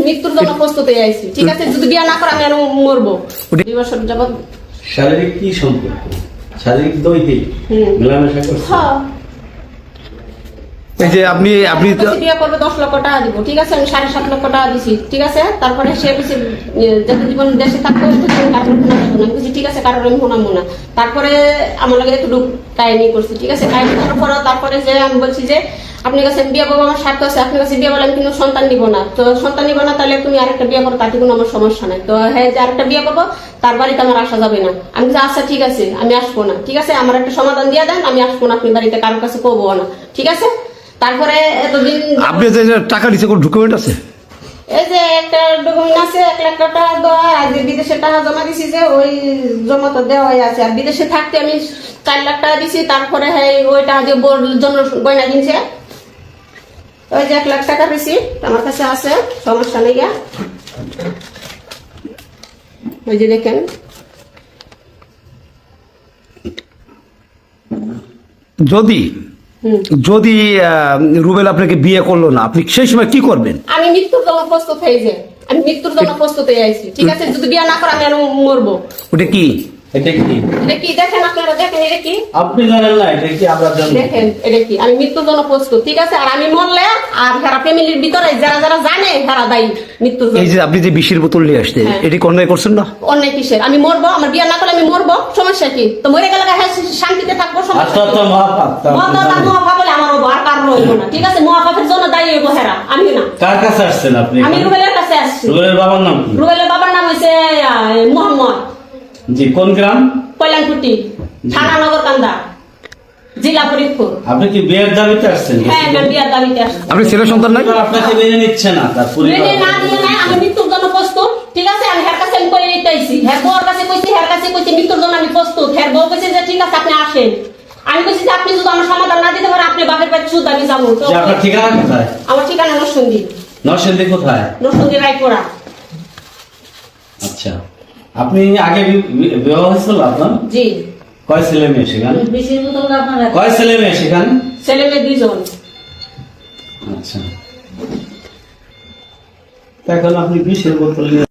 মৃত্যুর জন্য প্রস্তুতি আইছি, ঠিক আছে? যদি বিয়া না করে আমি আর মরবো। 2 বছর যাবত শারীরিক কি সম্পর্ক? শারীরিক দৈহিক মেলামেশা করছে। হ্যাঁ, এই যে আপনি বিয়ে করবে 10 লক্ষ টাকা দিব, ঠিক আছে? আমি 7.5 লক্ষ টাকা দিছি, ঠিক আছে? তারপরে সে বলছে যত জীবন দেশে থাকবে ঠিক আছে, কারোর আমি শোনাবো না। তারপরে আমার লাগে একটু কাহিনী করছি, ঠিক আছে? কাহিনী করার পর তারপরে যে আমি বলছি যে আপনার কাছে বিয়ে করবো, আমার স্বার্থ আছে, আপনার কাছে বিয়ে বলে আমি কিন্তু সন্তান নিব না। তো সন্তান নিব না, তাহলে তুমি আরেকটা বিয়ে করো, তাতে কোনো আমার সমস্যা নাই। তো হ্যাঁ, যে আরেকটা বিয়ে করবো তার বাড়িতে আমার আসা যাবে না। আমি বলছি আচ্ছা ঠিক আছে, আমি আসবো না, ঠিক আছে? আমার একটা সমাধান দিয়ে দেন, আমি আসবো না আপনি বাড়িতে, কারোর কাছে করবো না, ঠিক আছে? তারপরে এতদিন আপনি যে টাকা দিচ্ছে কোনো ডকুমেন্ট আছে? এই যে একটা ডকুমেন্ট আছে, 1 লাখ টাকা দেওয়া, আর যে বিদেশে টাকা জমা দিছি যে ওই জমা তো দেওয়াই আছে। আর বিদেশে থাকতে আমি 4 লাখ টাকা দিছি, তারপরে হ্যাঁ ওই টাকা দিয়ে বোর জন্য গয়না কিনছে। ওই যে 1 লাখ টাকা রিসিপ্ট আমার কাছে আছে, সমস্যা নেই। ওই যে দেখেন, যদি রুবেল আপনাকে বিয়ে করলো না, আপনি সেই সময় কি করবেন? আমি মৃত্যুর জন্য প্রস্তুত হয়ে যাই, আমি মৃত্যুর জন্য প্রস্তুত হয়ে আইছি, ঠিক আছে? যদি বিয়ে না করে আমি আর মরবো। ওটা কি? এটা কি? এটা কি দেখেন, আপনারা দেখেন, এটা কি? আপনি জানেন না এটা কি? আমরা জানি। দেখেন এটা কি, আমি মৃত্যুর জন্য প্রস্তুত, ঠিক আছে? আর আমি মরলে আর যারা ফ্যামিলির ভিতরে যারা যারা জানে তারা দায়ী মৃত্যুর জন্য। এই যে আপনি যে বিষের বোতল নিয়ে আসতেন, এটি অন্যায় করছেন না? অন্যায় কিসের? আমি মরবো, আমার বিয়ে না করলে আমি মরবো, সমস্যা কি? তো মরে গেলে শান্তিতে থাকবো, সমস্যা কি? মহাপাপ বলে আমার আর কারণ হইব না, ঠিক আছে? মহাপাপের জন্য দায়ী হইব হেরা, আমি না। কার কাছে আসছেন আপনি? আমি রুবেলের কাছে আসছি। রুবেলের বাবার নাম কি? রুবেলের বাবার নাম হইছে মোহাম্মদ। জি, কোন গ্রাম? কল্যাণকুটি, থানা নগরকান্দা, জেলা ফরিদপুর। আপনি কি বিয়ের দাবিতে আসছেন? হ্যাঁ, আমি বিয়ার দাবিতে আসছি। আপনি ছেলে সন্তান নাই? আপনাকে মেনে নিচ্ছে না তার পরিবার। মেনে না দিয়ে না, আমি মৃত্যুর জন্য প্রস্তুত, ঠিক আছে? আমি হের কাছে আমি কই নিতেছি, হের বউর কাছে কইছি, হের কাছে কইছি মৃত্যুর জন্য আমি প্রস্তুত। হের বউ কইছে যে ঠিক আছে আপনি আসেন। আমি কইছি যে আপনি যদি আমার সমাধান না দিতে পারেন, আপনি বাপের বাড়ি শুধু আমি যাবো। তো আপনার ঠিকানা কোথায়? আমার ঠিকানা নরসিংদী। নরসিংদী কোথায়? নরসিংদী রায়পুরা। আচ্ছা, আপনি আগে বিবাহ হয়েছিল আপনার? জি। কয় ছেলে মেয়ে সেখানে? কয় ছেলে মেয়ে সেখানে? ছেলে মেয়ে 2 জন। আচ্ছা, এখন আপনি বিষের বোতল নিয়ে